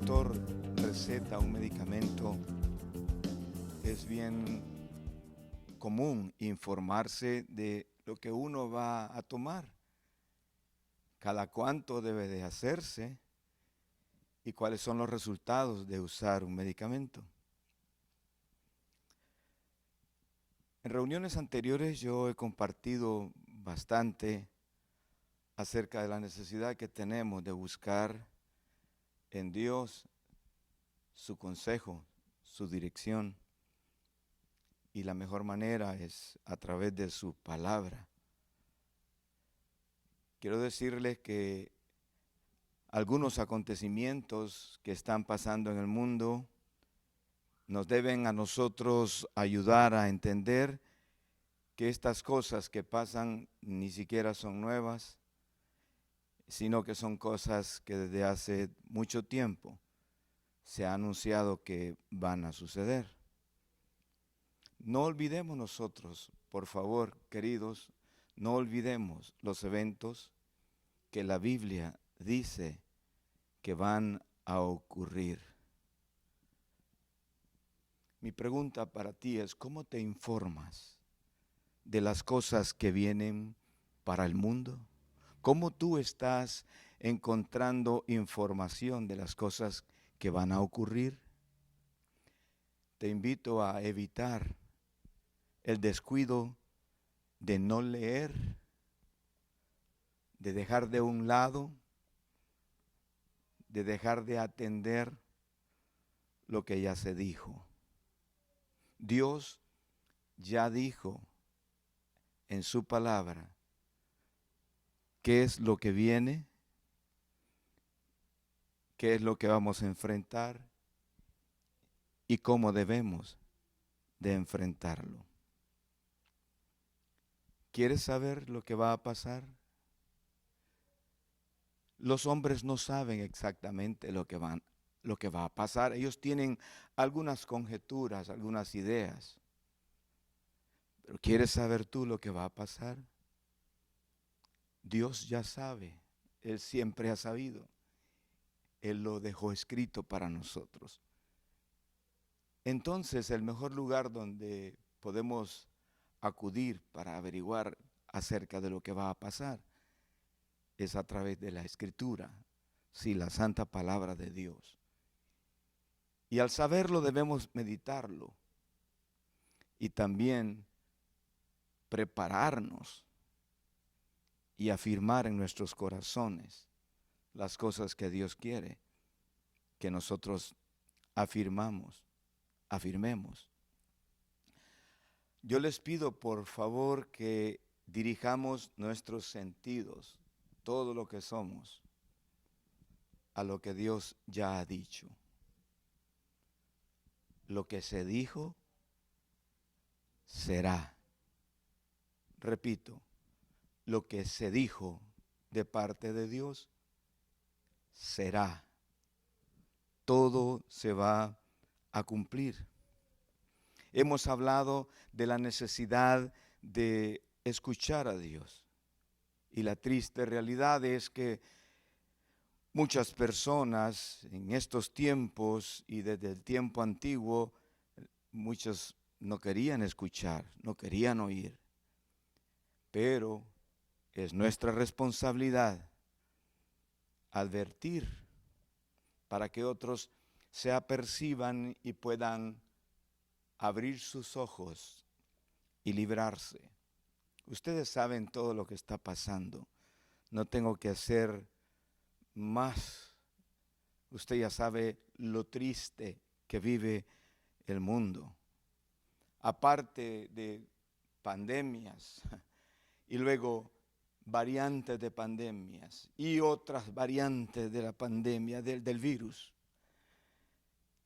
doctor receta un medicamento, es bien común informarse de lo que uno va a tomar, cada cuánto debe de hacerse y cuáles son los resultados de usar un medicamento. En reuniones anteriores yo he compartido bastante acerca de la necesidad que tenemos de buscar en Dios su consejo, su dirección. Y la mejor manera es a través de su palabra. Quiero decirles que algunos acontecimientos que están pasando en el mundo nos deben a nosotros ayudar a entender que estas cosas que pasan ni siquiera son nuevas, sino que son cosas que desde hace mucho tiempo se ha anunciado que van a suceder. No olvidemos nosotros, por favor, queridos, no olvidemos los eventos que la Biblia dice que van a ocurrir. Mi pregunta para ti es, ¿cómo te informas de las cosas que vienen para el mundo? ¿Cómo tú estás encontrando información de las cosas que van a ocurrir? Te invito a evitar el descuido de no leer, de dejar de un lado, de dejar de atender lo que ya se dijo. Dios ya dijo en su palabra qué es lo que viene, qué es lo que vamos a enfrentar y cómo debemos de enfrentarlo. ¿Quieres saber lo que va a pasar? Los hombres no saben exactamente lo que va a pasar. Ellos tienen algunas conjeturas, algunas ideas. Pero ¿quieres saber tú lo que va a pasar? Dios ya sabe. Él siempre ha sabido. Él lo dejó escrito para nosotros. Entonces, el mejor lugar donde podemos acudir para averiguar acerca de lo que va a pasar es a través de la Escritura, sí, la santa palabra de Dios. Y al saberlo debemos meditarlo y también prepararnos y afirmar en nuestros corazones las cosas que Dios quiere que nosotros afirmemos. Yo les pido por favor que dirijamos nuestros sentidos, todo lo que somos, a lo que Dios ya ha dicho. Lo que se dijo, será. Repito, lo que se dijo de parte de Dios, será. Todo se va a cumplir. Hemos hablado de la necesidad de escuchar a Dios. Y la triste realidad es que muchas personas en estos tiempos y desde el tiempo antiguo, muchos no querían escuchar, no querían oír. Pero es nuestra responsabilidad advertir para que otros se aperciban y puedan abrir sus ojos y librarse. Ustedes saben todo lo que está pasando. No tengo que hacer más. Usted ya sabe lo triste que vive el mundo. Aparte de pandemias y luego variantes de pandemias y otras variantes de la pandemia, del virus.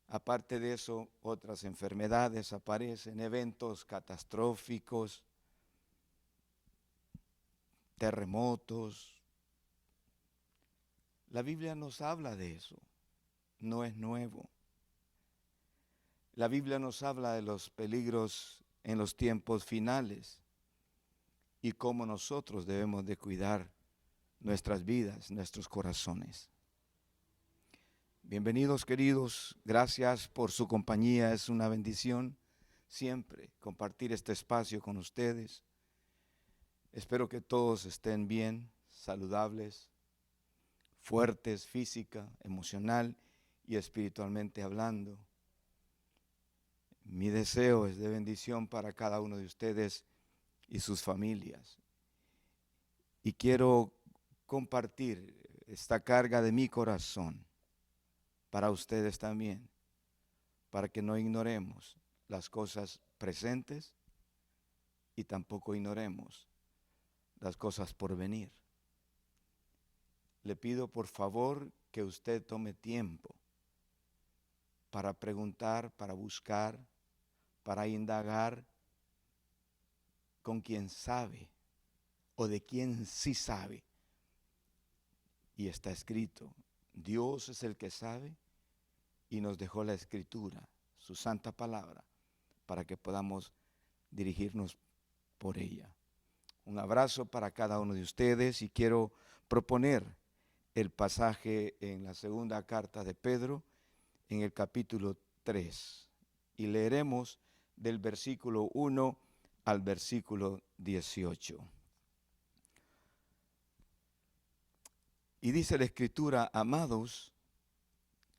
Aparte de eso, otras enfermedades aparecen, eventos catastróficos, terremotos. La Biblia nos habla de eso, no es nuevo. La Biblia nos habla de los peligros en los tiempos finales y cómo nosotros debemos de cuidar nuestras vidas, nuestros corazones. Bienvenidos, queridos. Gracias por su compañía. Es una bendición siempre compartir este espacio con ustedes. Espero que todos estén bien, saludables, fuertes física, emocional y espiritualmente hablando. Mi deseo es de bendición para cada uno de ustedes y sus familias. Y quiero compartir esta carga de mi corazón para ustedes también, para que no ignoremos las cosas presentes y tampoco ignoremos las cosas por venir. Le pido por favor que usted tome tiempo para preguntar, para buscar, para indagar con quien sabe o de quien sí sabe. Y está escrito, Dios es el que sabe y nos dejó la Escritura, su santa palabra, para que podamos dirigirnos por ella. Un abrazo para cada uno de ustedes y quiero proponer el pasaje en la segunda carta de Pedro, en el capítulo 3, y leeremos del versículo 1 al versículo 18. Y dice la Escritura, amados,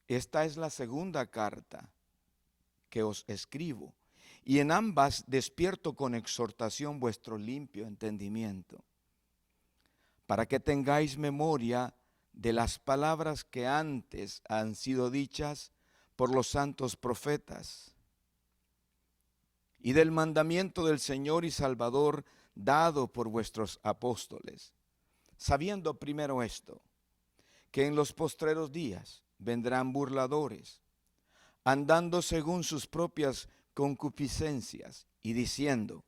esta es la segunda carta que os escribo, y en ambas despierto con exhortación vuestro limpio entendimiento, para que tengáis memoria de las palabras que antes han sido dichas por los santos profetas, y del mandamiento del Señor y Salvador dado por vuestros apóstoles, sabiendo primero esto, que en los postreros días vendrán burladores, andando según sus propias concupiscencias y diciendo,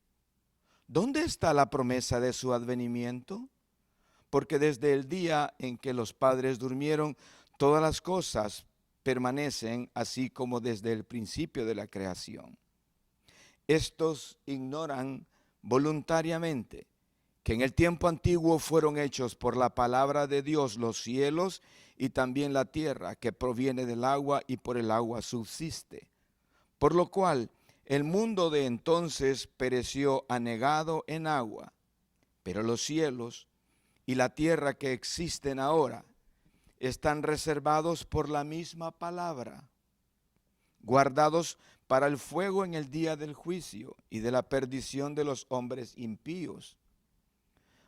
¿dónde está la promesa de su advenimiento? Porque desde el día en que los padres durmieron, todas las cosas permanecen así como desde el principio de la creación. Estos ignoran voluntariamente que en el tiempo antiguo fueron hechos por la palabra de Dios los cielos y también la tierra, que proviene del agua y por el agua subsiste. Por lo cual el mundo de entonces pereció anegado en agua, pero los cielos y la tierra que existen ahora están reservados por la misma palabra, guardados para el fuego en el día del juicio y de la perdición de los hombres impíos.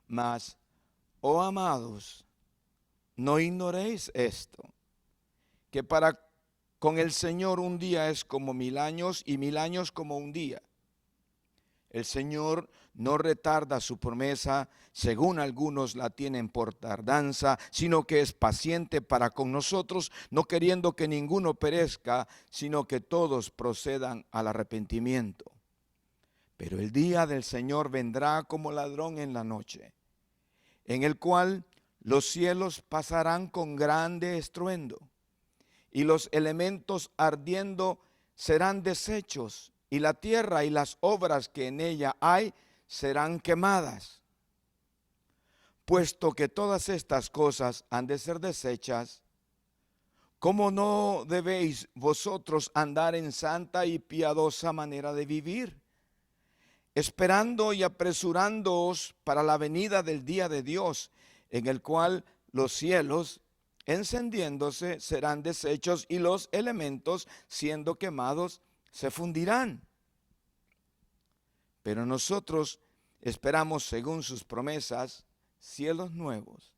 Mas, oh amados, no ignoréis esto, que para con el Señor un día es como 1000 años y 1000 años como un día. El Señor no retarda su promesa, según algunos la tienen por tardanza, sino que es paciente para con nosotros, no queriendo que ninguno perezca, sino que todos procedan al arrepentimiento. Pero el día del Señor vendrá como ladrón en la noche, en el cual los cielos pasarán con grande estruendo, y los elementos ardiendo serán deshechos, y la tierra y las obras que en ella hay serán quemadas. Puesto que todas estas cosas han de ser deshechas, ¿cómo no debéis vosotros andar en santa y piadosa manera de vivir, esperando y apresurándoos para la venida del día de Dios, en el cual los cielos, encendiéndose, serán deshechos y los elementos, siendo quemados, se fundirán? Pero nosotros esperamos, según sus promesas, cielos nuevos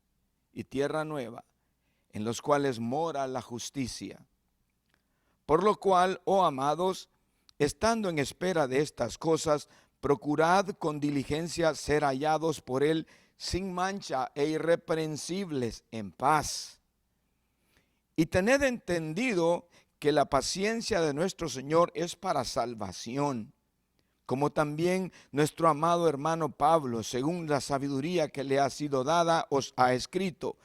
y tierra nueva, en los cuales mora la justicia. Por lo cual, oh amados, estando en espera de estas cosas, procurad con diligencia ser hallados por Él sin mancha e irreprensibles en paz. Y tened entendido que la paciencia de nuestro Señor es para salvación, como también nuestro amado hermano Pablo, según la sabiduría que le ha sido dada, os ha escrito,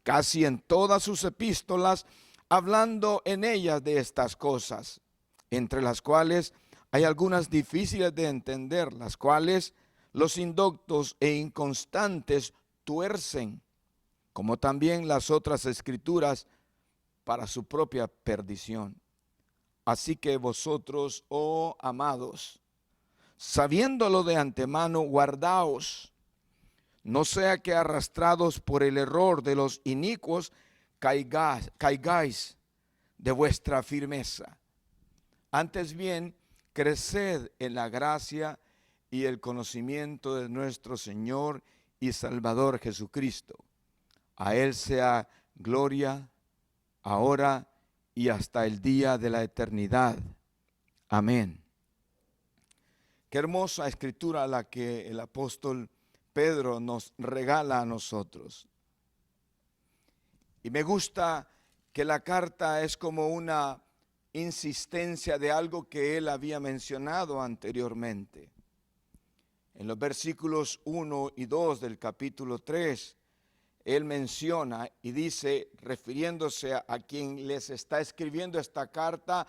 casi en todas sus epístolas, hablando en ellas de estas cosas, entre las cuales hay algunas difíciles de entender, las cuales los indoctos e inconstantes tuercen, como también las otras escrituras, para su propia perdición. Así que vosotros, oh amados, sabiéndolo de antemano, guardaos, no sea que arrastrados por el error de los inicuos caigáis de vuestra firmeza. Antes bien, creced en la gracia y el conocimiento de nuestro Señor y Salvador Jesucristo. A Él sea gloria, ahora y hasta el día de la eternidad. Amén. Qué hermosa escritura la que el apóstol Pedro nos regala a nosotros. Y me gusta que la carta es como una insistencia de algo que él había mencionado anteriormente. En los versículos 1 y 2 del capítulo 3, él menciona y dice, refiriéndose a quien les está escribiendo esta carta: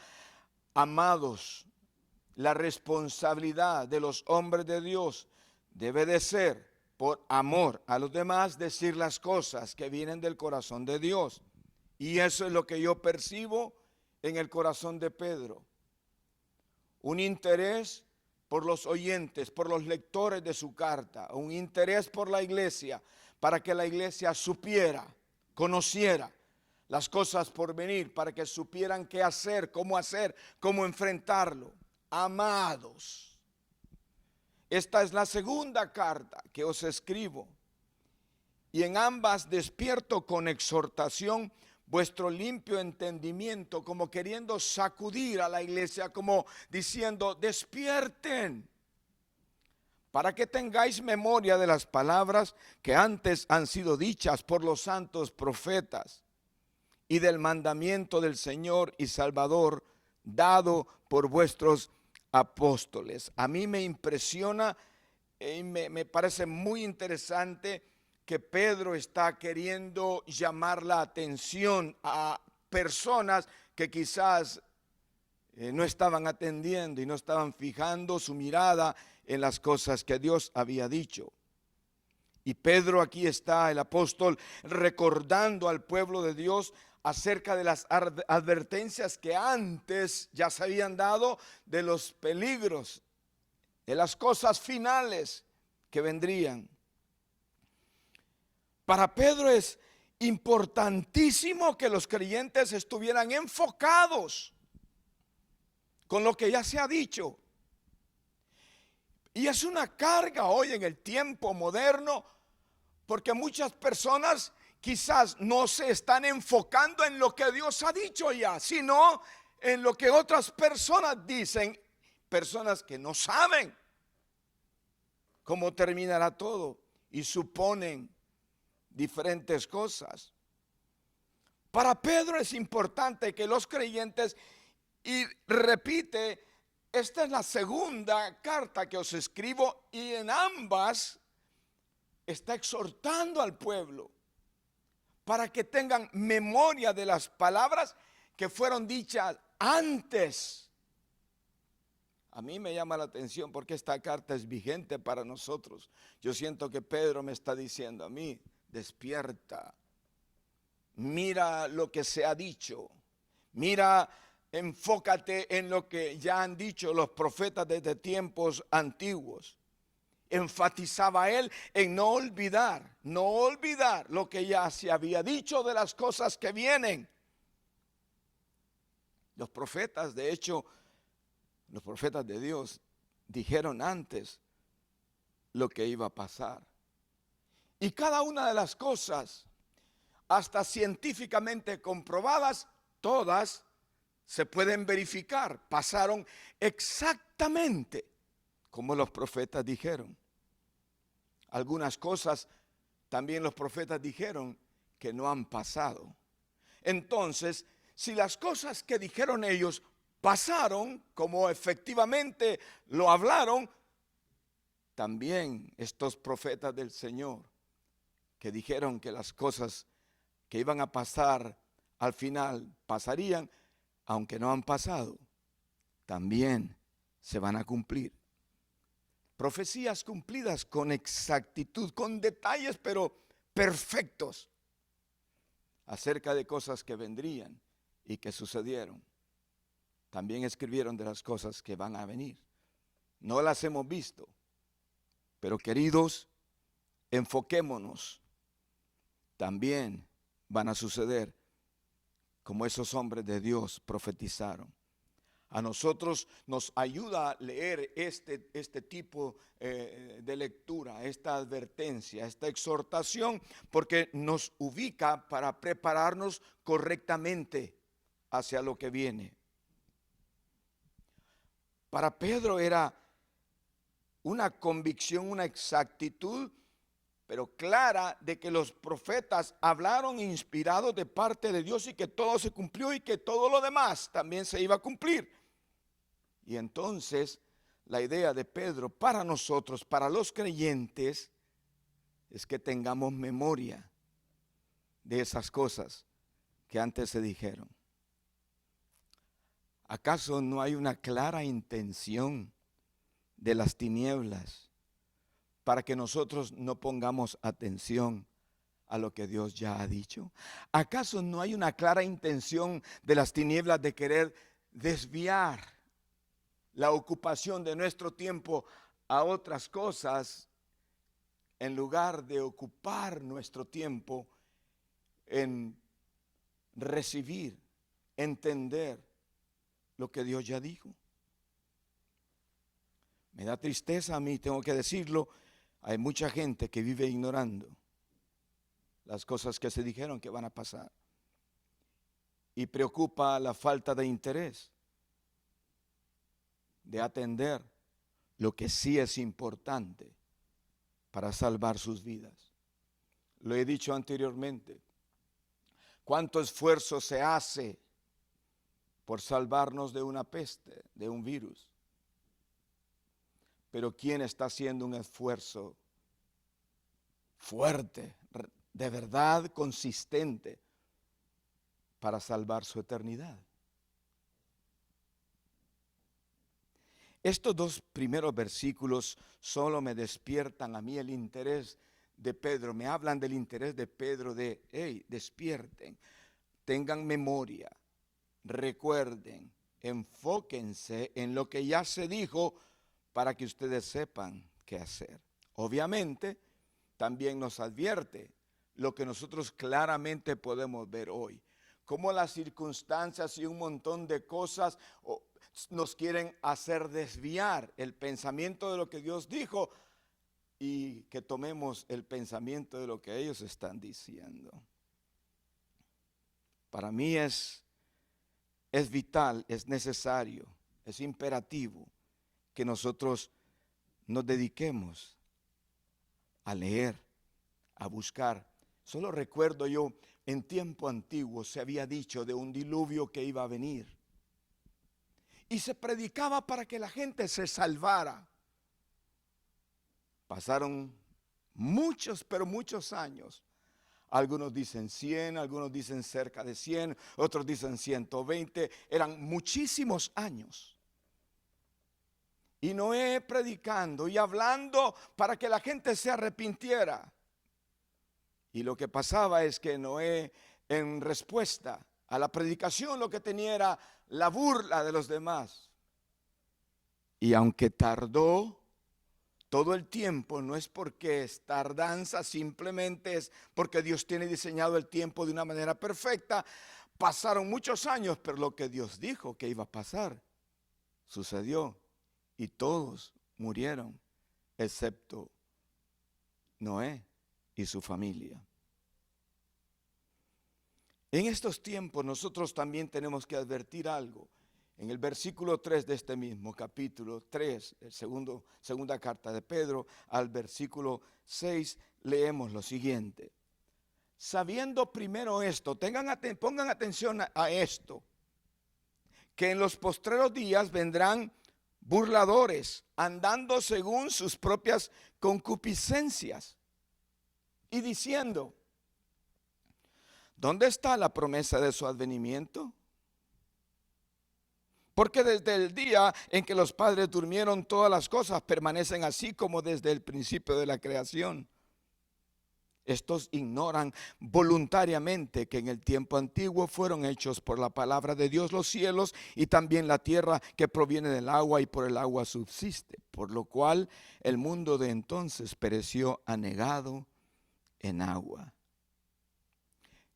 amados, la responsabilidad de los hombres de Dios debe de ser, por amor a los demás, decir las cosas que vienen del corazón de Dios. Y eso es lo que yo percibo en el corazón de Pedro. Un interés por los oyentes, por los lectores de su carta, un interés por la iglesia, para que la iglesia supiera, conociera las cosas por venir, para que supieran qué hacer, cómo enfrentarlo. Amados, esta es la segunda carta que os escribo, y en ambas despierto con exhortación vuestro limpio entendimiento, como queriendo sacudir a la iglesia, como diciendo: despierten, para que tengáis memoria de las palabras que antes han sido dichas por los santos profetas, y del mandamiento del Señor y Salvador dado por vuestros apóstoles. A mí me impresiona y me parece muy interesante que Pedro está queriendo llamar la atención a personas que quizás no estaban atendiendo y no estaban fijando su mirada en las cosas que Dios había dicho. Y Pedro, aquí está el apóstol, recordando al pueblo de Dios acerca de las advertencias que antes ya se habían dado, de los peligros, de las cosas finales que vendrían. Para Pedro es importantísimo que los creyentes estuvieran enfocados con lo que ya se ha dicho. Y es una carga hoy en el tiempo moderno, porque muchas personas quizás no se están enfocando en lo que Dios ha dicho ya, sino en lo que otras personas dicen, personas que no saben cómo terminará todo y suponen diferentes cosas. Para Pedro es importante que los creyentes, y repite, esta es la segunda carta que os escribo, y en ambas está exhortando al pueblo para que tengan memoria de las palabras que fueron dichas antes. A mí me llama la atención porque esta carta es vigente para nosotros. Yo siento que Pedro me está diciendo a mí: despierta, mira lo que se ha dicho, mira, enfócate en lo que ya han dicho los profetas desde tiempos antiguos. Enfatizaba él en no olvidar lo que ya se había dicho de las cosas que vienen. Los profetas, de hecho, los profetas de Dios dijeron antes lo que iba a pasar. Y cada una de las cosas, hasta científicamente comprobadas, todas se pueden verificar. Pasaron exactamente como los profetas dijeron. Algunas cosas también los profetas dijeron que no han pasado. Entonces, si las cosas que dijeron ellos pasaron como efectivamente lo hablaron, también estos profetas del Señor que dijeron que las cosas que iban a pasar al final pasarían, aunque no han pasado, también se van a cumplir. Profecías cumplidas con exactitud, con detalles pero perfectos, acerca de cosas que vendrían. y que sucedieron. También escribieron de las cosas que van a venir. No las hemos visto, pero queridos, enfoquémonos. También van a suceder como esos hombres de Dios profetizaron. A nosotros nos ayuda a leer este tipo de lectura, esta advertencia, esta exhortación, porque nos ubica para prepararnos correctamente hacia lo que viene. Para Pedro era una convicción, una exactitud, pero clara, de que los profetas hablaron inspirados de parte de Dios y que todo se cumplió y que todo lo demás también se iba a cumplir. Y entonces la idea de Pedro para nosotros, para los creyentes, es que tengamos memoria de esas cosas que antes se dijeron. ¿Acaso no hay una clara intención de las tinieblas para que nosotros no pongamos atención a lo que Dios ya ha dicho? ¿Acaso no hay una clara intención de las tinieblas de querer desviar la ocupación de nuestro tiempo a otras cosas, en lugar de ocupar nuestro tiempo en recibir, entender lo que Dios ya dijo? Me da tristeza a mí, tengo que decirlo, hay mucha gente que vive ignorando las cosas que se dijeron que van a pasar. Y preocupa la falta de interés de atender lo que sí es importante para salvar sus vidas. Lo he dicho anteriormente. ¿Cuánto esfuerzo se hace por salvarnos de una peste, de un virus? Pero ¿quién está haciendo un esfuerzo fuerte, de verdad consistente, para salvar su eternidad? Estos dos primeros versículos solo me despiertan a mí el interés de Pedro. Me hablan del interés de Pedro de, hey, despierten, tengan memoria, recuerden, enfóquense en lo que ya se dijo para que ustedes sepan qué hacer. Obviamente, también nos advierte lo que nosotros claramente podemos ver hoy, cómo las circunstancias y un montón de cosas nos quieren hacer desviar el pensamiento de lo que Dios dijo y que tomemos el pensamiento de lo que ellos están diciendo. Para mí es vital, es necesario, es imperativo que nosotros nos dediquemos a leer, a buscar. Solo recuerdo yo, en tiempo antiguo se había dicho de un diluvio que iba a venir. Y se predicaba para que la gente se salvara. Pasaron muchos, pero muchos años. Algunos dicen 100, algunos dicen cerca de 100, otros dicen 120. Eran muchísimos años. Y Noé predicando y hablando para que la gente se arrepintiera. Y lo que pasaba es que Noé, en respuesta a la predicación, lo que tenía era la burla de los demás. Y aunque tardó todo el tiempo, no es porque es tardanza, simplemente es porque Dios tiene diseñado el tiempo de una manera perfecta. Pasaron muchos años, pero lo que Dios dijo que iba a pasar, sucedió. Y todos murieron, excepto Noé y su familia. En estos tiempos nosotros también tenemos que advertir algo. En el versículo 3 de este mismo capítulo 3, segunda carta de Pedro, al versículo 6, leemos lo siguiente. Sabiendo primero esto, pongan atención a esto, que en los postreros días vendrán burladores, andando según sus propias concupiscencias, y diciendo, ¿dónde está la promesa de su advenimiento? Porque desde el día en que los padres durmieron, todas las cosas permanecen así como desde el principio de la creación. Estos ignoran voluntariamente que en el tiempo antiguo fueron hechos por la palabra de Dios los cielos y también la tierra que proviene del agua y por el agua subsiste, por lo cual el mundo de entonces pereció anegado en agua.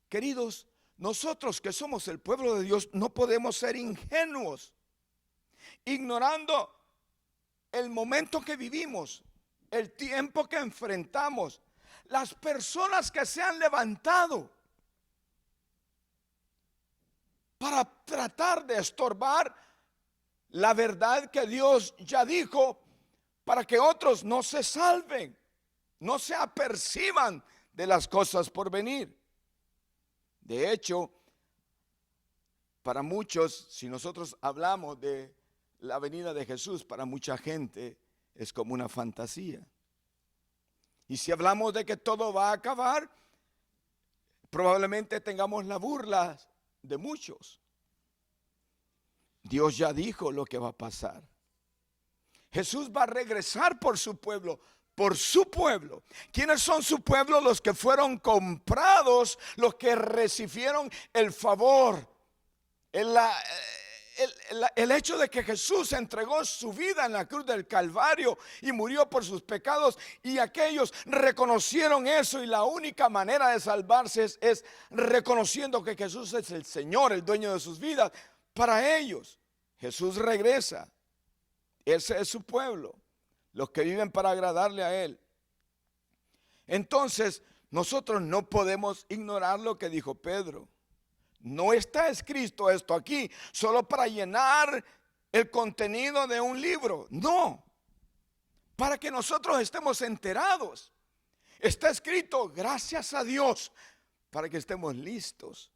Queridos, nosotros que somos el pueblo de Dios no podemos ser ingenuos, ignorando el momento que vivimos, el tiempo que enfrentamos, las personas que se han levantado para tratar de estorbar la verdad que Dios ya dijo, para que otros no se salven, no se aperciban de las cosas por venir. De hecho, para muchos, si nosotros hablamos de la venida de Jesús, para mucha gente es como una fantasía. Y si hablamos de que todo va a acabar, probablemente tengamos la burla de muchos. Dios ya dijo lo que va a pasar. Jesús va a regresar por su pueblo. Por su pueblo. ¿Quiénes son su pueblo? Los que fueron comprados, los que recibieron el favor, el hecho de que Jesús entregó su vida en la cruz del Calvario y murió por sus pecados, y aquellos reconocieron eso, y la única manera de salvarse es reconociendo que Jesús es el Señor, el dueño de sus vidas. Para ellos Jesús regresa. Ese es su pueblo, los que viven para agradarle a Él. Entonces nosotros no podemos ignorar lo que dijo Pedro. No está escrito esto aquí solo para llenar el contenido de un libro. No, para que nosotros estemos enterados. Está escrito, gracias a Dios, para que estemos listos,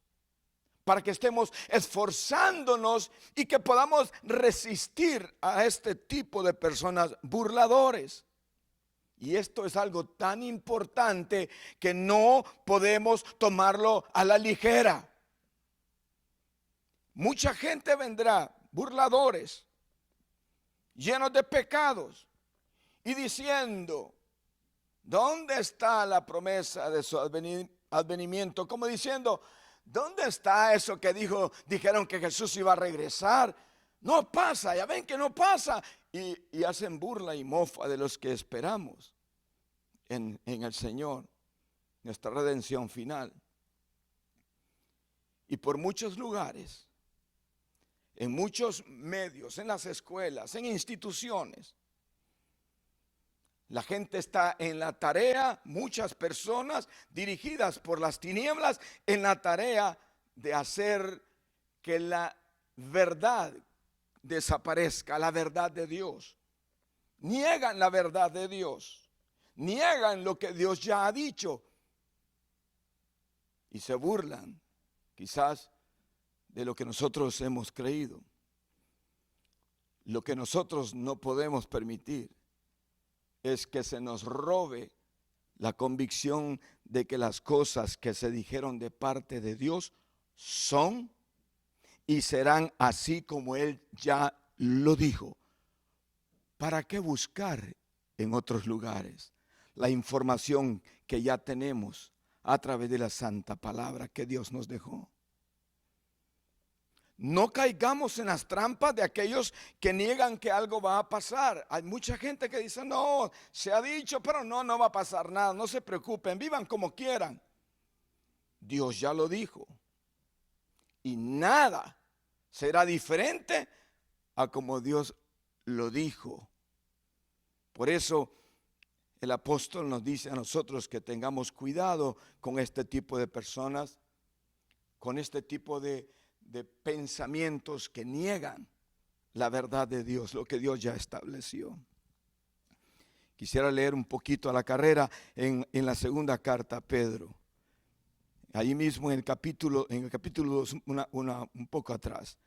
para que estemos esforzándonos y que podamos resistir a este tipo de personas burladores. Y esto es algo tan importante que no podemos tomarlo a la ligera. Mucha gente vendrá, burladores, llenos de pecados, y diciendo, ¿dónde está la promesa de su advenimiento? Como diciendo, ¿dónde está eso que dijeron que Jesús iba a regresar? No pasa, ya ven que no pasa. Y hacen burla y mofa de los que esperamos en el Señor, nuestra redención final. Y por muchos lugares, en muchos medios, en las escuelas, en instituciones, la gente está en la tarea, muchas personas dirigidas por las tinieblas, en la tarea de hacer que la verdad desaparezca, la verdad de Dios. Niegan la verdad de Dios, niegan lo que Dios ya ha dicho y se burlan quizás de lo que nosotros hemos creído. Lo que nosotros no podemos permitir es que se nos robe la convicción de que las cosas que se dijeron de parte de Dios son y serán así como Él ya lo dijo. ¿Para qué buscar en otros lugares la información que ya tenemos a través de la santa palabra que Dios nos dejó? No caigamos en las trampas de aquellos que niegan que algo va a pasar. Hay mucha gente que dice, no, se ha dicho, pero no va a pasar nada. No se preocupen, vivan como quieran. Dios ya lo dijo. Y nada será diferente a como Dios lo dijo. Por eso el apóstol nos dice a nosotros que tengamos cuidado con este tipo de personas, con este tipo de pensamientos que niegan la verdad de Dios, lo que Dios ya estableció. Quisiera leer un poquito a la carrera en la segunda carta a Pedro. Ahí mismo en el capítulo 2, un poco atrás.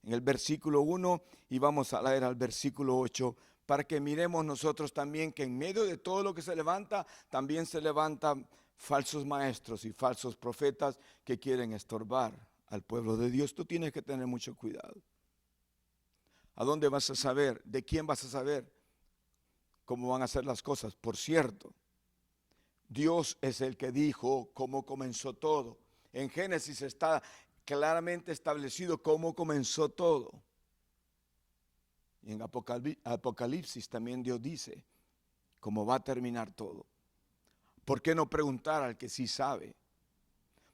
En el versículo 1 y vamos a leer al versículo 8 para que miremos nosotros también que en medio de todo lo que se levanta, también se levantan falsos maestros y falsos profetas que quieren estorbar al pueblo de Dios. Tú tienes que tener mucho cuidado. ¿A dónde vas a saber? ¿De quién vas a saber cómo van a ser las cosas? Por cierto, Dios es el que dijo cómo comenzó todo. En Génesis está claramente establecido cómo comenzó todo. Y en Apocalipsis también Dios dice cómo va a terminar todo. ¿Por qué no preguntar al que sí sabe?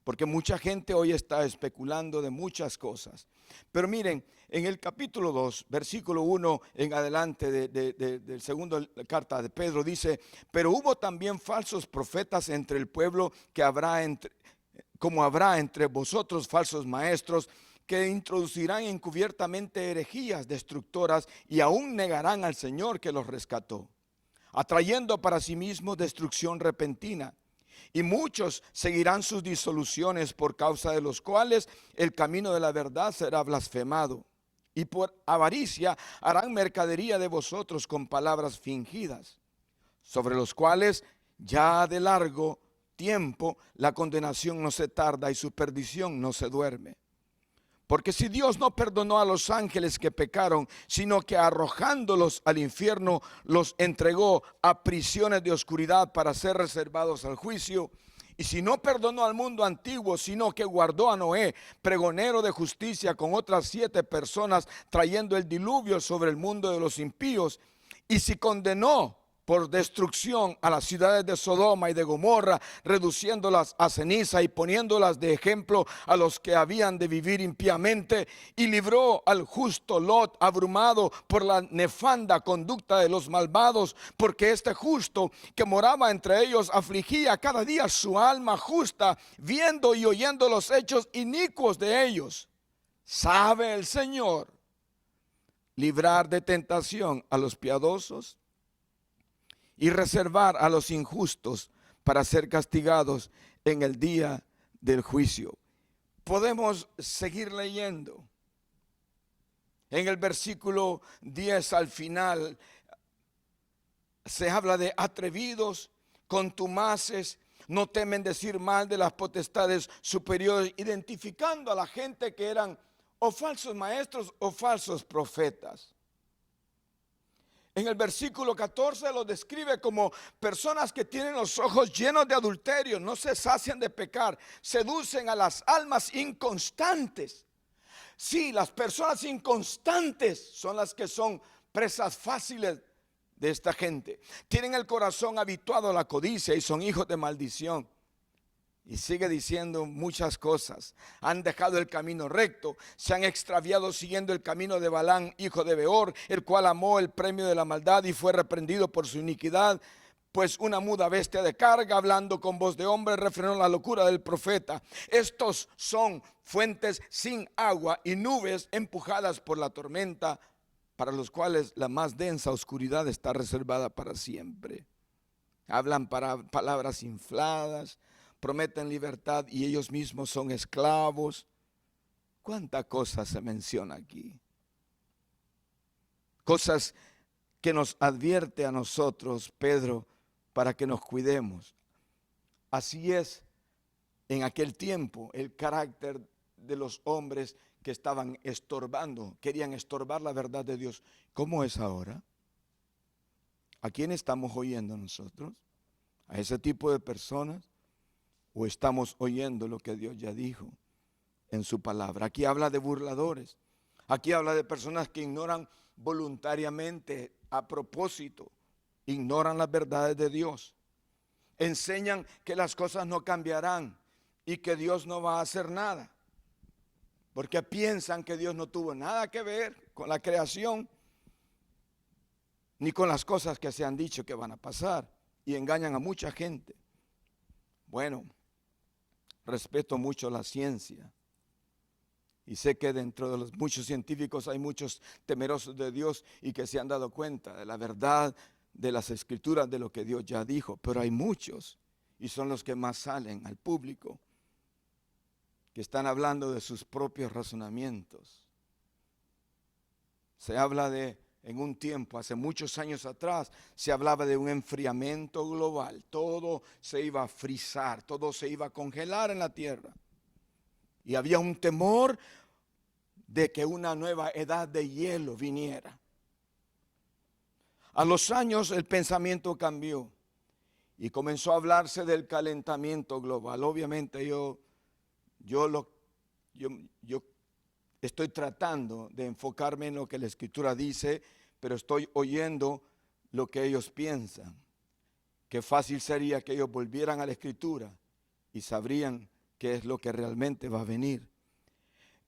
Porque mucha gente hoy está especulando de muchas cosas. Pero miren, en el capítulo 2, versículo 1 en adelante del segundo carta de Pedro dice: pero hubo también falsos profetas entre el pueblo, como habrá entre vosotros falsos maestros, que introducirán encubiertamente herejías destructoras y aún negarán al Señor que los rescató, atrayendo para sí mismos destrucción repentina. Y muchos seguirán sus disoluciones, por causa de los cuales el camino de la verdad será blasfemado. Y por avaricia harán mercadería de vosotros con palabras fingidas, sobre los cuales ya de largo tiempo la condenación no se tarda y su perdición no se duerme. Porque si Dios no perdonó a los ángeles que pecaron, sino que arrojándolos al infierno los entregó a prisiones de oscuridad para ser reservados al juicio, y si no perdonó al mundo antiguo, sino que guardó a Noé, pregonero de justicia, con otras 7 personas, trayendo el diluvio sobre el mundo de los impíos, y si condenó por destrucción a las ciudades de Sodoma y de Gomorra, reduciéndolas a ceniza y poniéndolas de ejemplo a los que habían de vivir impíamente, y libró al justo Lot, abrumado por la nefanda conducta de los malvados, porque este justo que moraba entre ellos afligía cada día su alma justa, viendo y oyendo los hechos inicuos de ellos. ¿Sabe el Señor librar de tentación a los piadosos y reservar a los injustos para ser castigados en el día del juicio? Podemos seguir leyendo. En el versículo 10 al final se habla de atrevidos, contumaces, no temen decir mal de las potestades superiores, identificando a la gente que eran o falsos maestros o falsos profetas. En el versículo 14 lo describe como personas que tienen los ojos llenos de adulterio, no se sacian de pecar, seducen a las almas inconstantes. Sí, las personas inconstantes son las que son presas fáciles de esta gente. Tienen el corazón habituado a la codicia y son hijos de maldición. Y sigue diciendo muchas cosas. Han dejado el camino recto, se han extraviado siguiendo el camino de Balán, hijo de Beor, el cual amó el premio de la maldad y fue reprendido por su iniquidad. Pues una muda bestia de carga, hablando con voz de hombre, refrenó la locura del profeta. Estos son fuentes sin agua y nubes empujadas por la tormenta, para los cuales la más densa oscuridad está reservada para siempre. Hablan palabras infladas, prometen libertad y ellos mismos son esclavos. ¿Cuánta cosa se menciona aquí? Cosas que nos advierte a nosotros Pedro para que nos cuidemos. Así es en aquel tiempo el carácter de los hombres que estaban estorbando, querían estorbar la verdad de Dios. ¿Cómo es ahora? ¿A quién estamos oyendo nosotros? ¿A ese tipo de personas? ¿O estamos oyendo lo que Dios ya dijo en su palabra? Aquí habla de burladores. Aquí habla de personas que ignoran voluntariamente, a propósito, ignoran las verdades de Dios. Enseñan que las cosas no cambiarán y que Dios no va a hacer nada, porque piensan que Dios no tuvo nada que ver con la creación, ni con las cosas que se han dicho que van a pasar, y engañan a mucha gente. Bueno, respeto mucho la ciencia y sé que dentro de los muchos científicos hay muchos temerosos de Dios y que se han dado cuenta de la verdad de las escrituras, de lo que Dios ya dijo, pero hay muchos, y son los que más salen al público, que están hablando de sus propios razonamientos. Se habla en un tiempo, hace muchos años atrás, se hablaba de un enfriamiento global. Todo se iba a frizar, todo se iba a congelar en la tierra. Y había un temor de que una nueva edad de hielo viniera. A los años el pensamiento cambió. y comenzó a hablarse del calentamiento global. Obviamente yo estoy tratando de enfocarme en lo que la Escritura dice, pero estoy oyendo lo que ellos piensan. Qué fácil sería que ellos volvieran a la Escritura y sabrían qué es lo que realmente va a venir.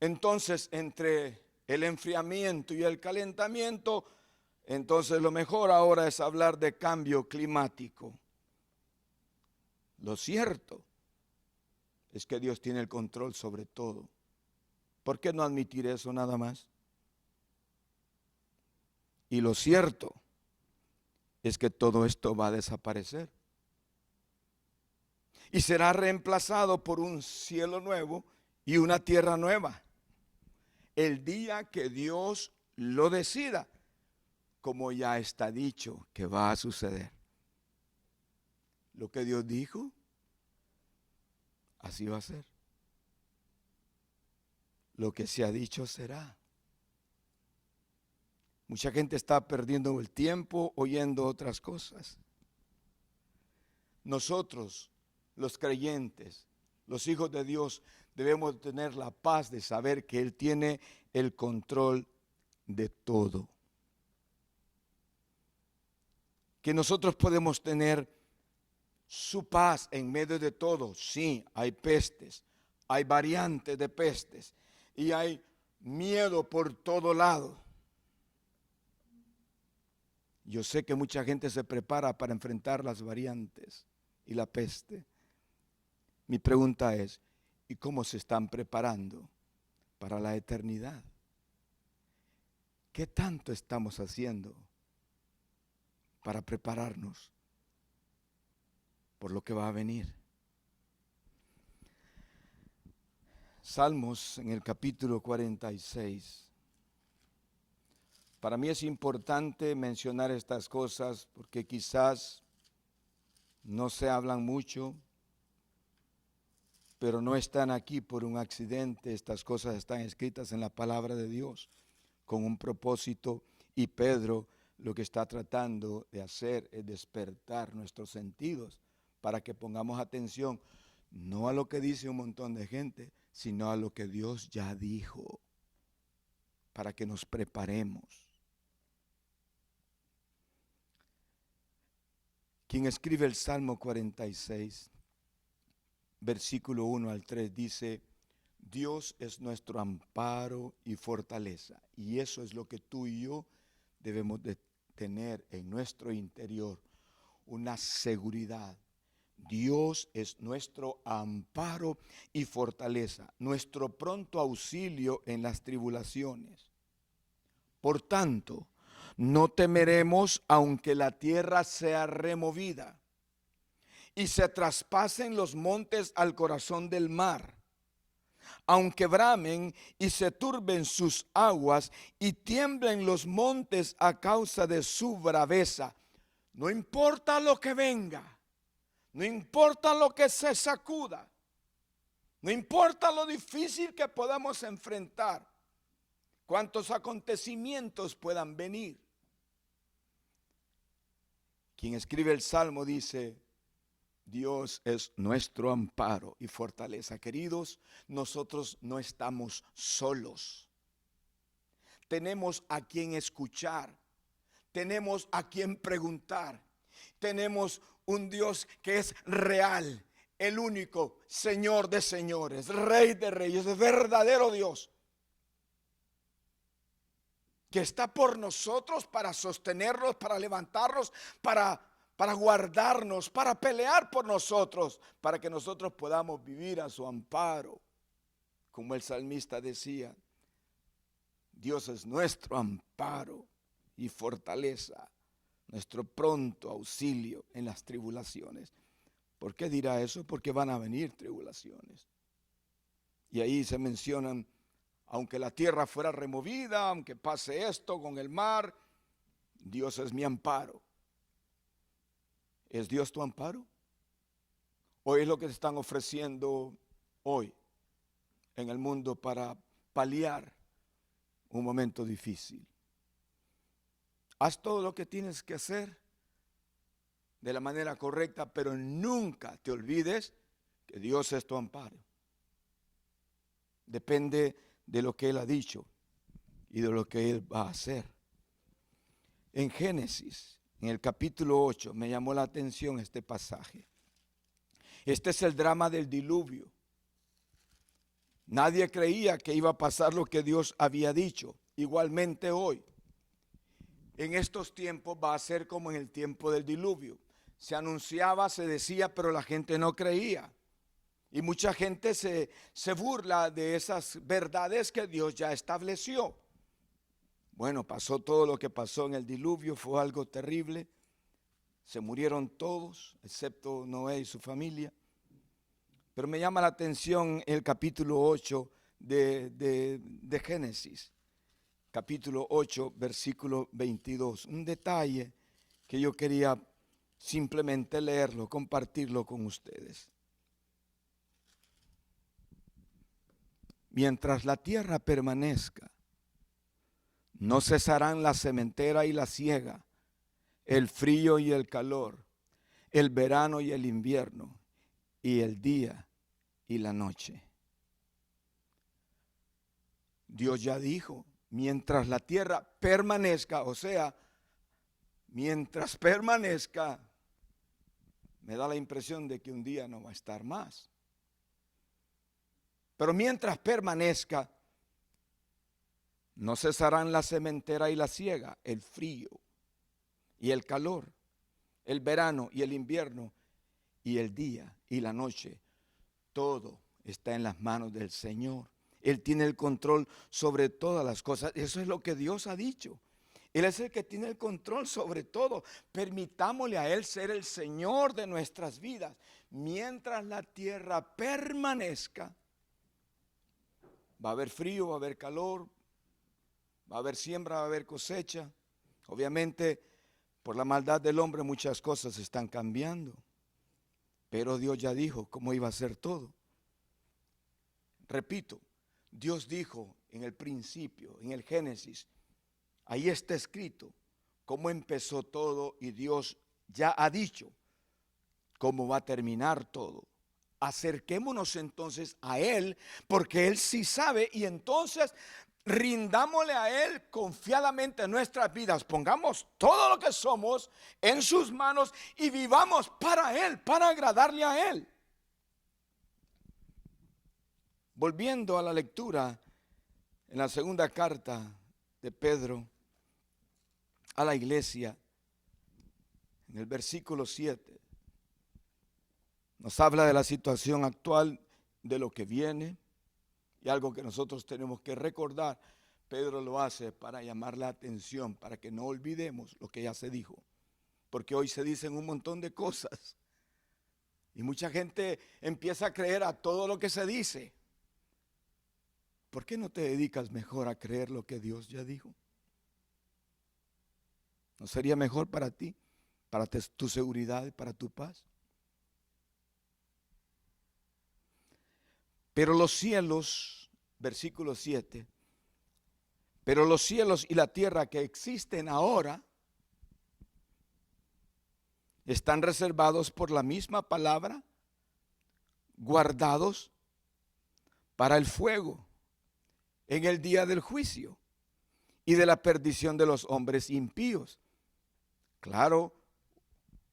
Entonces, entre el enfriamiento y el calentamiento, entonces lo mejor ahora es hablar de cambio climático. Lo cierto es que Dios tiene el control sobre todo. ¿Por qué no admitir eso nada más? Y lo cierto es que todo esto va a desaparecer. Y será reemplazado por un cielo nuevo y una tierra nueva. El día que Dios lo decida, como ya está dicho que va a suceder. Lo que Dios dijo, así va a ser. Lo que se ha dicho será. Mucha gente está perdiendo el tiempo oyendo otras cosas. Nosotros, los creyentes, los hijos de Dios, debemos tener la paz de saber que Él tiene el control de todo. Que nosotros podemos tener su paz en medio de todo. Sí, hay pestes, hay variantes de pestes y hay miedo por todo lado. Yo sé que mucha gente se prepara para enfrentar las variantes y la peste. Mi pregunta es, ¿y cómo se están preparando para la eternidad? ¿Qué tanto estamos haciendo para prepararnos por lo que va a venir? Salmos en el capítulo 46. Para mí es importante mencionar estas cosas porque quizás no se hablan mucho, pero no están aquí por un accidente. Estas cosas están escritas en la palabra de Dios con un propósito, y Pedro lo que está tratando de hacer es despertar nuestros sentidos para que pongamos atención no a lo que dice un montón de gente, sino a lo que Dios ya dijo, para que nos preparemos. Quien escribe el Salmo 46, versículo 1 al 3, dice: Dios es nuestro amparo y fortaleza. Y eso es lo que tú y yo debemos de tener en nuestro interior, una seguridad. Dios es nuestro amparo y fortaleza, nuestro pronto auxilio en las tribulaciones. Por tanto, no temeremos aunque la tierra sea removida y se traspasen los montes al corazón del mar, aunque bramen y se turben sus aguas y tiemblen los montes a causa de su braveza. No importa lo que venga, no importa lo que se sacuda, no importa lo difícil que podamos enfrentar, cuántos acontecimientos puedan venir. Quien escribe el Salmo dice: Dios es nuestro amparo y fortaleza. Queridos, nosotros no estamos solos. Tenemos a quien escuchar, tenemos a quien preguntar, tenemos un Dios que es real, el único Señor de señores, Rey de reyes, verdadero Dios, que está por nosotros para sostenernos, para levantarnos, para guardarnos, para pelear por nosotros, para que nosotros podamos vivir a su amparo. Como el salmista decía, Dios es nuestro amparo y fortaleza, nuestro pronto auxilio en las tribulaciones. ¿Por qué dirá eso? Porque van a venir tribulaciones. Y ahí se mencionan: aunque la tierra fuera removida, aunque pase esto con el mar, Dios es mi amparo. ¿Es Dios tu amparo? ¿O es lo que te están ofreciendo hoy en el mundo para paliar un momento difícil? Haz todo lo que tienes que hacer. de la manera correcta, pero nunca te olvides que Dios es tu amparo. Depende de lo que Él ha dicho y de lo que Él va a hacer. En Génesis, en el capítulo 8, me llamó la atención este pasaje. Este es el drama del diluvio. Nadie creía que iba a pasar lo que Dios había dicho. Igualmente hoy, en estos tiempos va a ser como en el tiempo del diluvio. Se anunciaba, se decía, pero la gente no creía. Y mucha gente se burla de esas verdades que Dios ya estableció. Bueno, pasó todo lo que pasó en el diluvio, fue algo terrible. Se murieron todos, excepto Noé y su familia. Pero me llama la atención el capítulo 8 de Génesis. Capítulo 8, versículo 22. Un detalle que yo quería simplemente leerlo, compartirlo con ustedes. Mientras la tierra permanezca, no cesarán la sementera y la siega, el frío y el calor, el verano y el invierno, y el día y la noche. Dios ya dijo, mientras la tierra permanezca, o sea, mientras permanezca, me da la impresión de que un día no va a estar más. Pero mientras permanezca, no cesarán la sementera y la siega, el frío y el calor, el verano y el invierno, y el día y la noche. Todo está en las manos del Señor. Él tiene el control sobre todas las cosas. Eso es lo que Dios ha dicho. Él es el que tiene el control sobre todo. Permitámosle a Él ser el Señor de nuestras vidas. Mientras la tierra permanezca, va a haber frío, va a haber calor, va a haber siembra, va a haber cosecha. Obviamente, por la maldad del hombre muchas cosas están cambiando. Pero Dios ya dijo cómo iba a ser todo. Repito, Dios dijo en el principio, en el Génesis, ahí está escrito cómo empezó todo y Dios ya ha dicho cómo va a terminar todo. Acerquémonos entonces a Él, porque Él sí sabe, y entonces rindámosle a Él confiadamente nuestras vidas. Pongamos todo lo que somos en sus manos y vivamos para Él, para agradarle a Él. Volviendo a la lectura en la segunda carta de Pedro a la iglesia, en el versículo 7, nos habla de la situación actual, de lo que viene, y algo que nosotros tenemos que recordar. Pedro lo hace para llamar la atención, para que no olvidemos lo que ya se dijo, porque hoy se dicen un montón de cosas, y mucha gente empieza a creer a todo lo que se dice. ¿Por qué no te dedicas mejor a creer lo que Dios ya dijo? ¿No sería mejor para ti, para tu seguridad y para tu paz? Pero los cielos, versículo 7, pero los cielos y la tierra que existen ahora están reservados por la misma palabra, guardados para el fuego en el día del juicio y de la perdición de los hombres impíos. Claro,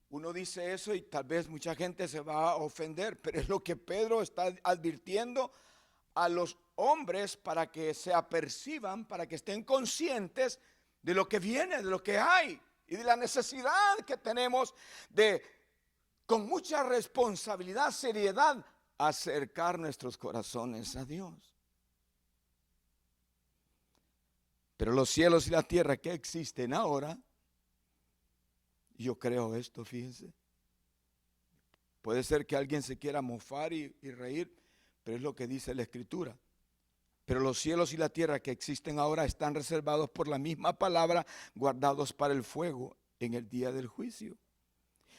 uno dice eso y tal vez mucha gente se va a ofender, pero es lo que Pedro está advirtiendo a los hombres para que se aperciban, para que estén conscientes de lo que viene, de lo que hay y de la necesidad que tenemos de, con mucha responsabilidad, seriedad, acercar nuestros corazones a Dios. Pero los cielos y la tierra que existen ahora, yo creo esto, fíjense. Puede ser que alguien se quiera mofar y reír, pero es lo que dice la Escritura. Pero los cielos y la tierra que existen ahora están reservados por la misma palabra, guardados para el fuego en el día del juicio.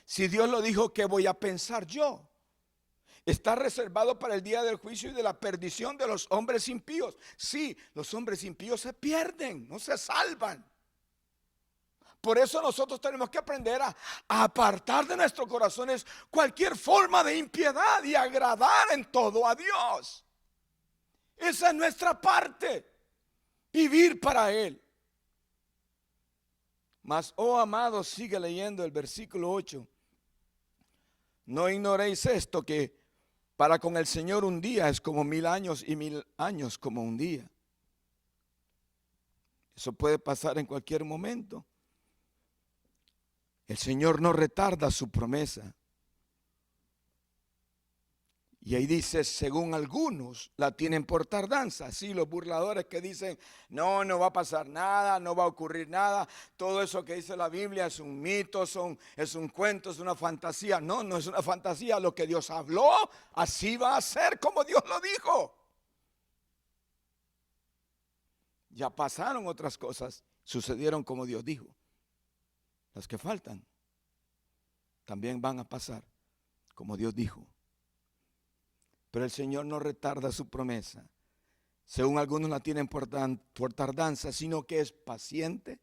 Si Dios lo dijo, ¿qué voy a pensar yo? Está reservado para el día del juicio y de la perdición de los hombres impíos. Sí, los hombres impíos se pierden, no se salvan. Por eso nosotros tenemos que aprender a apartar de nuestros corazones cualquier forma de impiedad y agradar en todo a Dios. Esa es nuestra parte, vivir para Él. Mas, oh amados, sigue leyendo el versículo 8. No ignoréis esto, que para con el Señor un día es como 1000 años y 1000 años como un día. Eso puede pasar en cualquier momento. El Señor no retarda su promesa. Y ahí dice, según algunos la tienen por tardanza. Sí, los burladores que dicen, no, no va a pasar nada, no va a ocurrir nada. Todo eso que dice la Biblia es un mito, es un cuento, es una fantasía. No, no es una fantasía. Lo que Dios habló, así va a ser como Dios lo dijo. Ya pasaron otras cosas, sucedieron como Dios dijo. Las que faltan también van a pasar como Dios dijo. Pero el Señor no retarda su promesa, según algunos la tienen por tardanza, sino que es paciente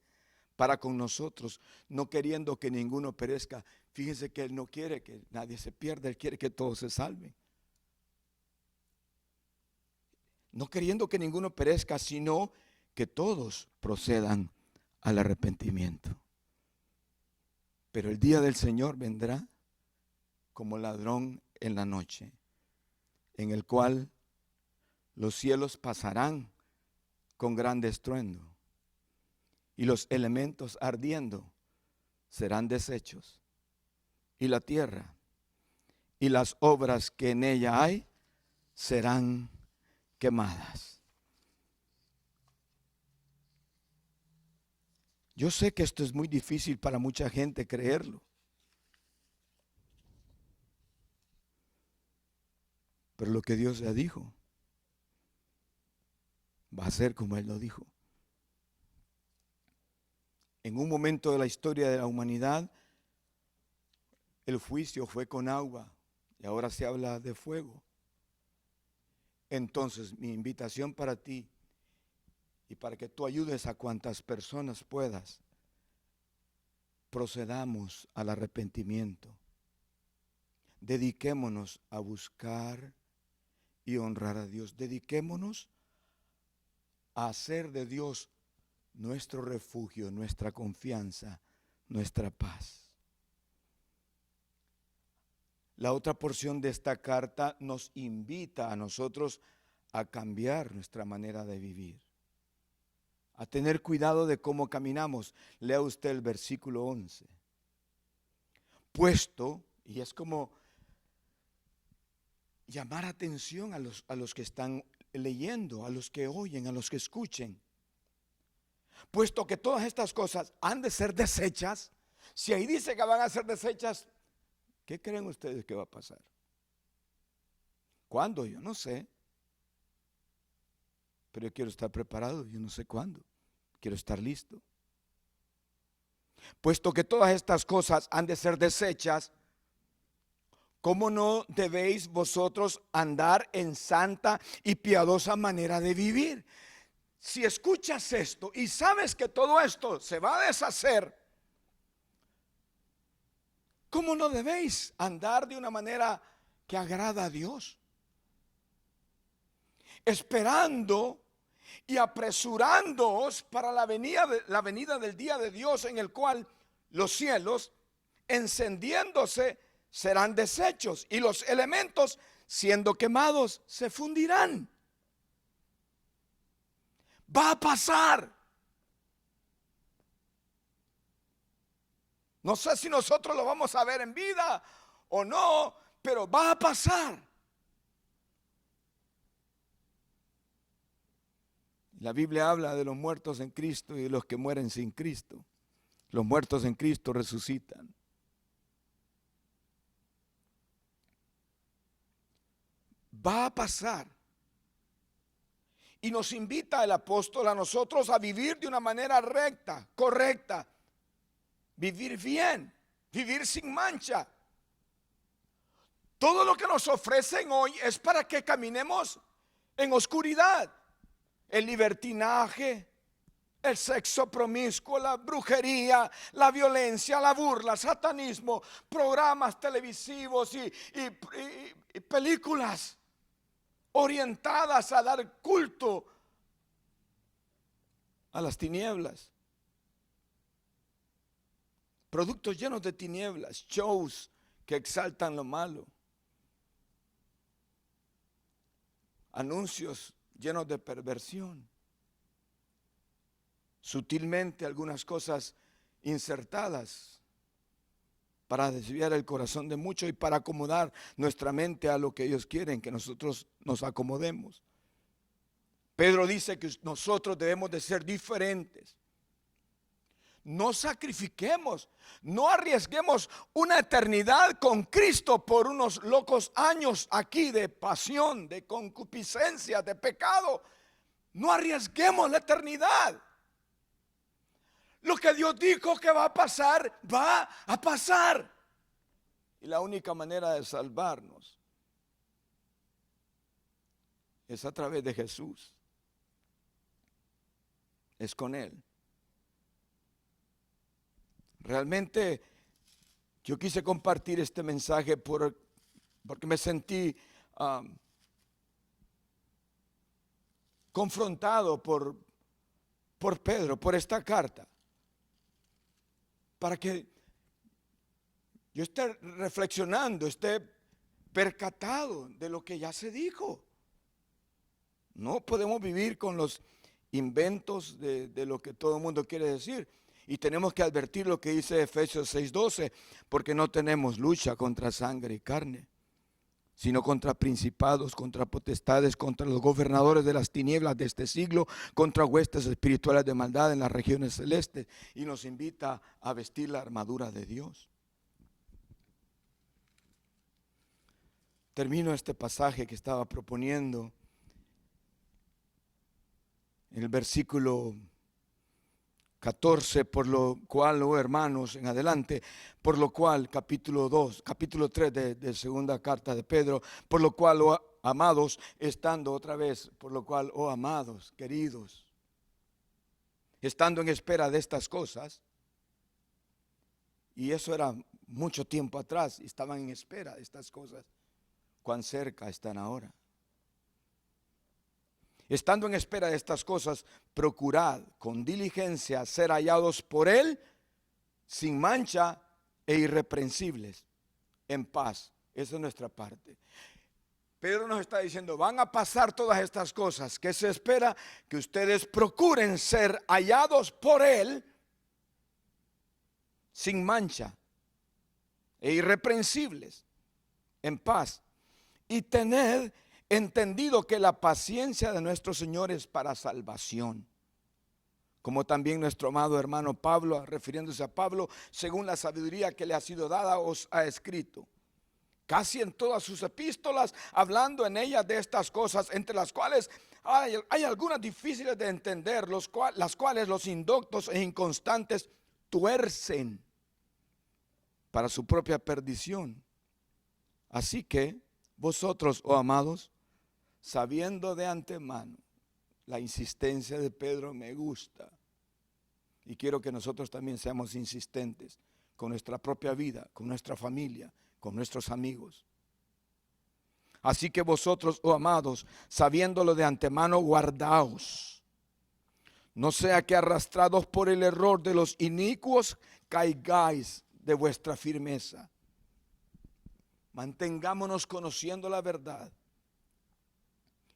para con nosotros, no queriendo que ninguno perezca. Fíjense que Él no quiere que nadie se pierda, Él quiere que todos se salven. No queriendo que ninguno perezca, sino que todos procedan al arrepentimiento. Pero el día del Señor vendrá como ladrón en la noche, en el cual los cielos pasarán con gran estruendo y los elementos ardiendo serán deshechos, y la tierra y las obras que en ella hay serán quemadas. Yo sé que esto es muy difícil para mucha gente creerlo. Pero lo que Dios ya dijo, va a ser como Él lo dijo. En un momento de la historia de la humanidad, el juicio fue con agua y ahora se habla de fuego. Entonces, mi invitación para ti y para que tú ayudes a cuantas personas puedas, procedamos al arrepentimiento. Dediquémonos a buscar y honrar a Dios. Dediquémonos a hacer de Dios nuestro refugio, nuestra confianza, nuestra paz. La otra porción de esta carta nos invita a nosotros a cambiar nuestra manera de vivir, a tener cuidado de cómo caminamos. Lea usted el versículo 11. Puesto, y es como llamar atención a los que están leyendo, a los que oyen, a los que escuchen. Puesto que todas estas cosas han de ser desechas, si ahí dice que van a ser desechas, ¿qué creen ustedes que va a pasar? ¿Cuándo? Yo no sé. Pero yo quiero estar preparado, yo no sé cuándo. Quiero estar listo. Puesto que todas estas cosas han de ser desechas, ¿cómo no debéis vosotros andar en santa y piadosa manera de vivir? Si escuchas esto y sabes que todo esto se va a deshacer, ¿cómo no debéis andar de una manera que agrada a Dios? Esperando y apresurándoos para la venida del día de Dios, en el cual los cielos, encendiéndose, serán deshechos y los elementos, siendo quemados, se fundirán. Va a pasar. No sé si nosotros lo vamos a ver en vida o no, pero va a pasar. La Biblia habla de los muertos en Cristo y de los que mueren sin Cristo. Los muertos en Cristo resucitan. Va a pasar. Y nos invita el apóstol a nosotros a vivir de una manera recta, correcta. Vivir bien, vivir sin mancha. Todo lo que nos ofrecen hoy es para que caminemos en oscuridad. El libertinaje, el sexo promiscuo, la brujería, la violencia, la burla, satanismo, programas televisivos y películas orientadas a dar culto a las tinieblas. Productos llenos de tinieblas, shows que exaltan lo malo, anuncios llenos de perversión, sutilmente algunas cosas insertadas para desviar el corazón de muchos y para acomodar nuestra mente a lo que ellos quieren que nosotros nos acomodemos. Pedro dice que nosotros debemos de ser diferentes. No sacrifiquemos, no arriesguemos una eternidad con Cristo por unos locos años aquí de pasión, de concupiscencia, de pecado. No arriesguemos la eternidad. Lo que Dios dijo que va a pasar, va a pasar. Y la única manera de salvarnos es a través de Jesús. Es con Él. Realmente yo quise compartir este mensaje porque me sentí confrontado por Pedro, por esta carta, para que yo esté reflexionando, esté percatado de lo que ya se dijo. No podemos vivir con los inventos de lo que todo el mundo quiere decir. Y tenemos que advertir lo que dice Efesios 6:12, porque no tenemos lucha contra sangre y carne, sino contra principados, contra potestades, contra los gobernadores de las tinieblas de este siglo, contra huestes espirituales de maldad en las regiones celestes. Y nos invita a vestir la armadura de Dios. Termino este pasaje que estaba proponiendo en el versículo 14, por lo cual, oh hermanos, en adelante, por lo cual, capítulo 3 de segunda carta de Pedro, por lo cual, oh amados, estando otra vez, por lo cual, oh amados, queridos, estando en espera de estas cosas, y eso era mucho tiempo atrás, estaban en espera de estas cosas, cuán cerca están ahora. Estando en espera de estas cosas, procurad con diligencia ser hallados por Él sin mancha e irreprensibles, en paz. Esa es nuestra parte. Pedro nos está diciendo, van a pasar todas estas cosas. ¿Qué se espera? Que ustedes procuren ser hallados por Él sin mancha e irreprensibles, en paz. Y tened entendido que la paciencia de nuestro Señor es para salvación, como también nuestro amado hermano Pablo, refiriéndose a Pablo, según la sabiduría que le ha sido dada, os ha escrito. Casi en todas sus epístolas, hablando en ellas de estas cosas, entre las cuales hay algunas difíciles de entender, las cuales los indoctos e inconstantes tuercen para su propia perdición. Así que vosotros, oh amados, sabiendo de antemano, la insistencia de Pedro me gusta, y quiero que nosotros también seamos insistentes con nuestra propia vida, con nuestra familia, con nuestros amigos. Así que vosotros, oh amados, sabiéndolo de antemano, guardaos, no sea que arrastrados por el error de los inicuos caigáis de vuestra firmeza. Mantengámonos conociendo la verdad.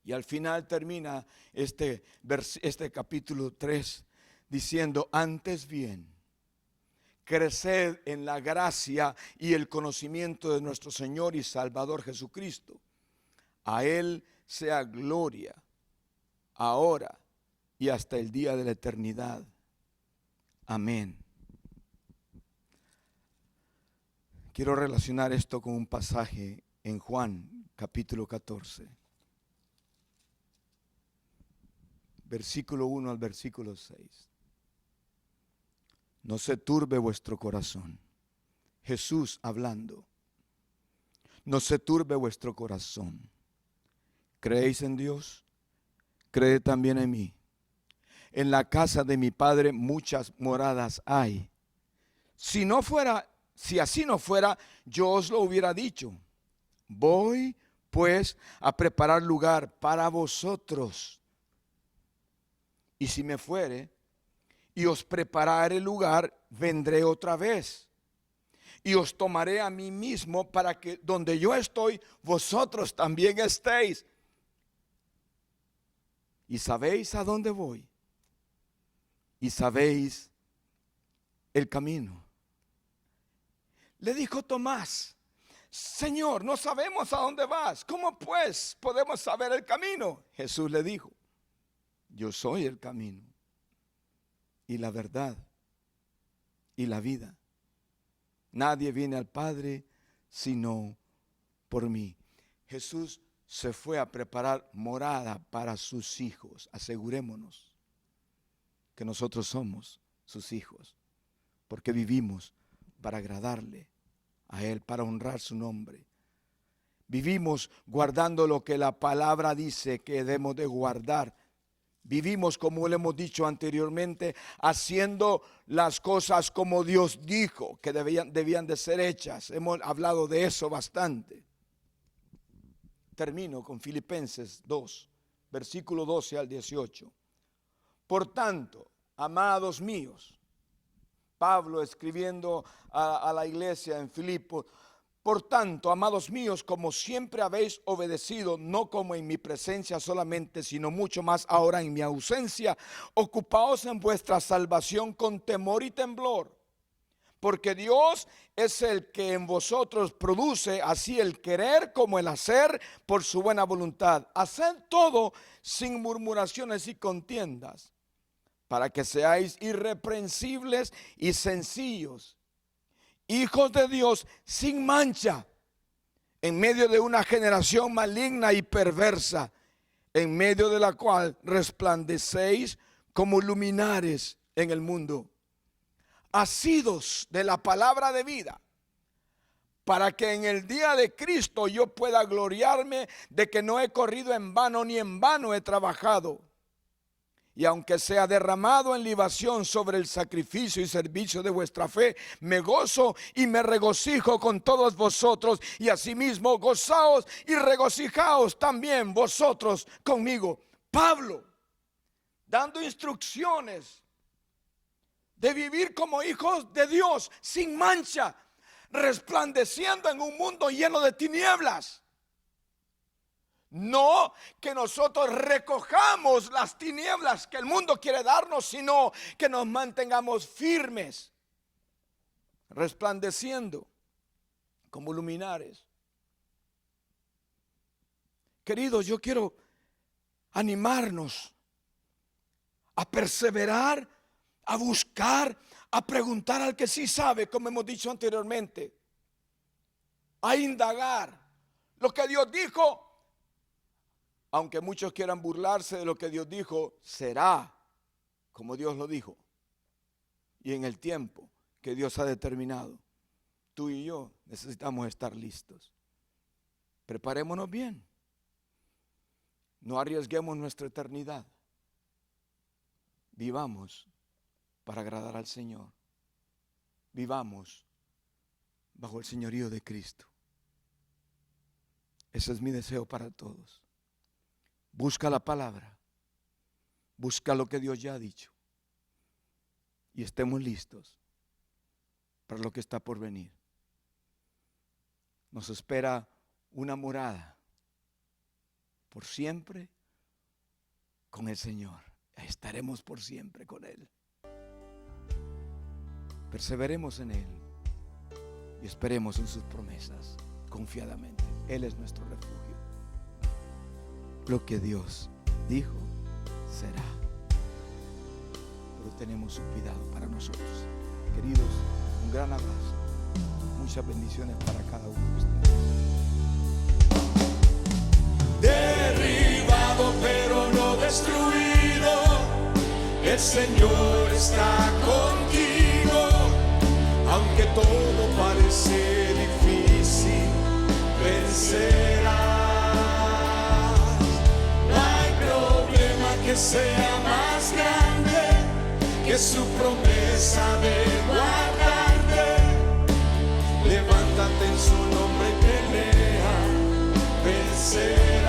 Y al final termina este capítulo 3 diciendo, antes bien, creced en la gracia y el conocimiento de nuestro Señor y Salvador Jesucristo. A Él sea gloria, ahora y hasta el día de la eternidad. Amén. Quiero relacionar esto con un pasaje en Juan, capítulo 14. Versículo 1 al versículo 6. No se turbe vuestro corazón. Jesús hablando. No se turbe vuestro corazón. ¿Creéis en Dios? Creed también en mí. en la casa de mi Padre muchas moradas hay. Si así no fuera, yo os lo hubiera dicho. Voy pues a preparar lugar para vosotros. Y si me fuere y os preparare lugar, vendré otra vez y os tomaré a mí mismo, para que donde yo estoy, vosotros también estéis. Y sabéis a dónde voy, y sabéis el camino. Le dijo Tomás: Señor, no sabemos a dónde vas. ¿Cómo pues podemos saber el camino? Jesús le dijo: yo soy el camino y la verdad y la vida. Nadie viene al Padre sino por mí. Jesús se fue a preparar morada para sus hijos. Asegurémonos que nosotros somos sus hijos, porque vivimos para agradarle a Él, para honrar su nombre. Vivimos guardando lo que la palabra dice que debemos de guardar. Vivimos, como le hemos dicho anteriormente, haciendo las cosas como Dios dijo que debían de ser hechas. Hemos hablado de eso bastante. Termino con Filipenses 2, versículo 12 al 18. Por tanto, amados míos, Pablo escribiendo a la iglesia en Filipos: por tanto, amados míos, como siempre habéis obedecido, no como en mi presencia solamente, sino mucho más ahora en mi ausencia, ocupaos en vuestra salvación con temor y temblor, porque Dios es el que en vosotros produce así el querer como el hacer por su buena voluntad. Haced todo sin murmuraciones y contiendas, para que seáis irreprensibles y sencillos, hijos de Dios sin mancha, en medio de una generación maligna y perversa, en medio de la cual resplandecéis como luminares en el mundo, asidos de la palabra de vida, para que en el día de Cristo yo pueda gloriarme de que no he corrido en vano, ni en vano he trabajado. Y aunque sea derramado en libación sobre el sacrificio y servicio de vuestra fe, me gozo y me regocijo con todos vosotros, y asimismo gozaos y regocijaos también vosotros conmigo. Pablo, dando instrucciones de vivir como hijos de Dios, sin mancha, resplandeciendo en un mundo lleno de tinieblas. No que nosotros recojamos las tinieblas que el mundo quiere darnos, sino que nos mantengamos firmes, resplandeciendo como luminares. Queridos, yo quiero animarnos a perseverar, a buscar, a preguntar al que sí sabe, como hemos dicho anteriormente, a indagar lo que Dios dijo. Aunque muchos quieran burlarse de lo que Dios dijo, será como Dios lo dijo. Y en el tiempo que Dios ha determinado, tú y yo necesitamos estar listos. Preparémonos bien. No arriesguemos nuestra eternidad. Vivamos para agradar al Señor. Vivamos bajo el señorío de Cristo. Ese es mi deseo para todos. Busca la palabra, busca lo que Dios ya ha dicho, y estemos listos para lo que está por venir. Nos espera una morada por siempre con el Señor. Estaremos por siempre con Él. Perseveremos en Él y esperemos en sus promesas confiadamente. Él es nuestro refugio. Lo que Dios dijo será. Pero tenemos su cuidado para nosotros. Queridos, un gran abrazo. Muchas bendiciones para cada uno de ustedes. Derribado pero no destruido, el Señor está contigo. Aunque todo parece difícil, vencerás. No hay problema que sea más grande que su promesa de guardarte. Levántate en su nombre y pelea, vencerás.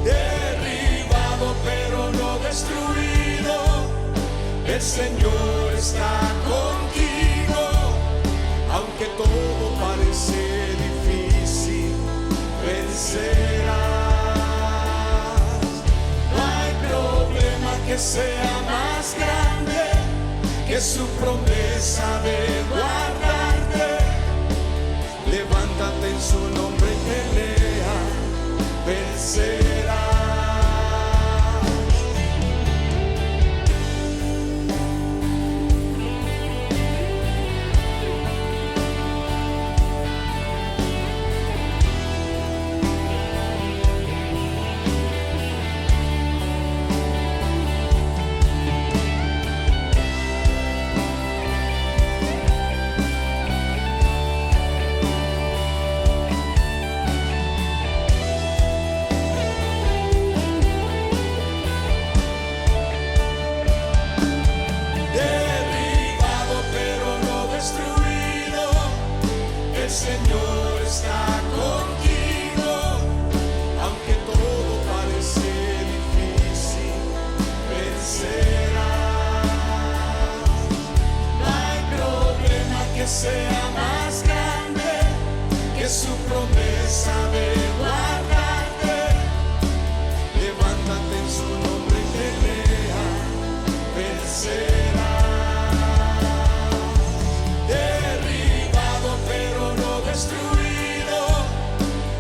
Derribado pero no destruido, el Señor está contigo. Aunque todo parece difícil, vencerás. No hay problema que sea más grande que su promesa de guardarte. Levántate en su nombre y pelea, vencerás. El Señor está contigo, aunque todo parece difícil, vencerás. No hay problema que sea más grande que su promesa de guardarte. Levántate en su nombre y pelea, vencerás.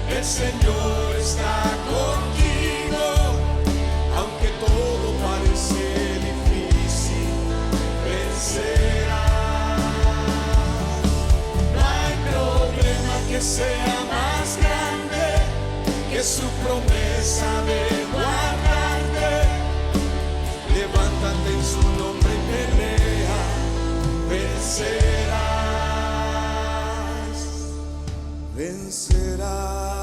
El Señor está contigo, aunque todo parece difícil, vencerás. No hay problema que sea más grande que su promesa de guardarte. Levántate en su nombre y pelea, vencerás. Vencerás.